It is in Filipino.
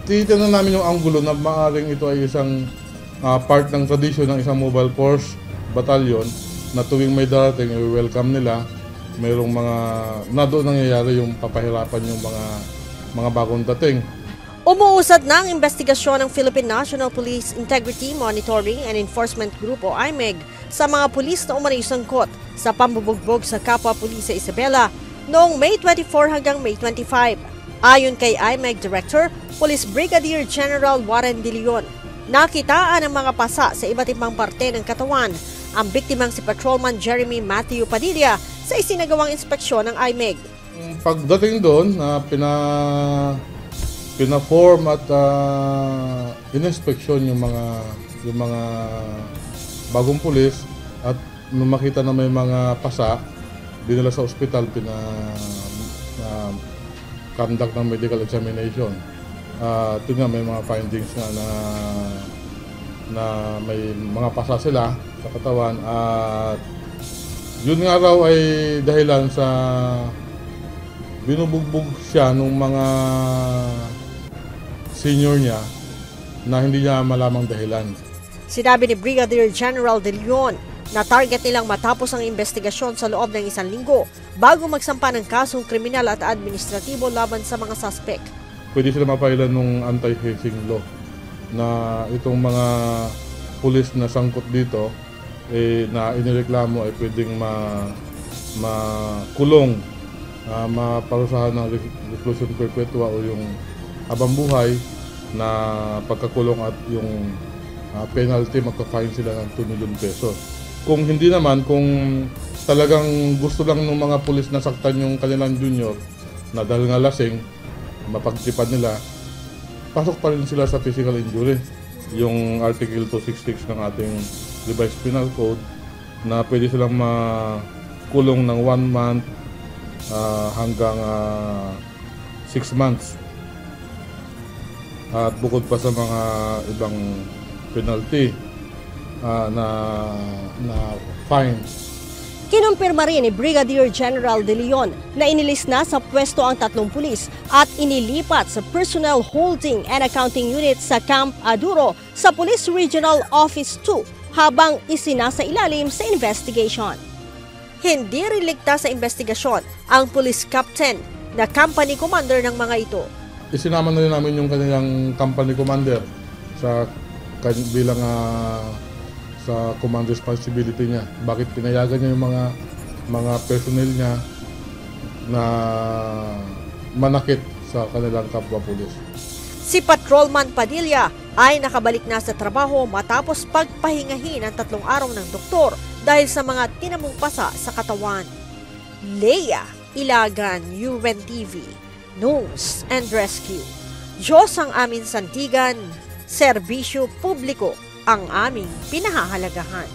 titignan namin yung anggulo na maaaring ito ay isang part ng tradisyon ng isang mobile force battalion na tuwing may darating, i-welcome nila. Mayroong mga doon nangyayari yung papahirapan yung mga bagong dating. Umuusad na ang investigasyon ng Philippine National Police Integrity Monitoring and Enforcement Group o IMEG sa mga pulis na umano'y sangkot sa pambubugbog sa kapwa pulis sa Isabela noong May 24 hanggang May 25. Ayon kay IMEG Director, Police Brigadier General Warren De Leon, nakitaan ang mga pasa sa iba't ibang parte ng katawan ang biktimang si Patrolman Jeremy Matthew Padilla sa isinagawang inspeksyon ng IMEG. Pagdating doon, pina-form at in-inspeksyon yung mga bagong pulis at nung makita na may mga pasa, dinala sa ospital, conduct ng medical examination. Ito nga, may mga findings nga na may mga pasa sila sa katawan at yun nga raw ay dahilan sa binubugbog siya nung mga senior niya na hindi niya malamang dahilan. Sinabi ni Brigadier General De Leon na target nilang matapos ang investigasyon sa loob ng 1 linggo bago magsampa ng kasong kriminal at administratibo laban sa mga suspect. Pwede sila mapailan ng anti-hazing law na itong mga pulis na sangkot dito na inireklamo ay pwedeng makulong, maparusahan ng reclusion perpetua o yung habang buhay na pagkakulong at yung penalty, magka-fine sila ng 2 million pesos. Kung hindi naman, kung talagang gusto lang ng mga pulis na saktan yung kanilang junior na dahil nga lasing, mapagtripan nila, pasok pa rin sila sa physical injury. Yung Article 266 ng ating revised penal code na pwede silang makulong ng 1 month hanggang 6 months. At bukod pa sa mga ibang penalty na fine. Kinumpirma rin ni Brigadier General De Leon na inilis na sa pwesto ang 3 pulis at inilipat sa Personnel Holding and Accounting Unit sa Camp Aduro sa Police Regional Office 2 habang isinasa ilalim sa investigation. Hindi rin ligtas sa investigasyon ang police captain na company commander ng mga ito. Isinama na rin namin yung kanilang company commander sa bilang sa command responsibility niya. Bakit pinayagan niya yung mga personnel niya na manakit sa kanilang kapwa pulis. Si Patrolman Padilla ay nakabalik na sa trabaho matapos pagpahingahin ang 3 araw ng doktor dahil sa mga tinamong pasa sa katawan. Leia Ilagan, UNTV, News and Rescue. Diyos ang aming sandigan, serbisyo publiko ang aming pinahahalagahan.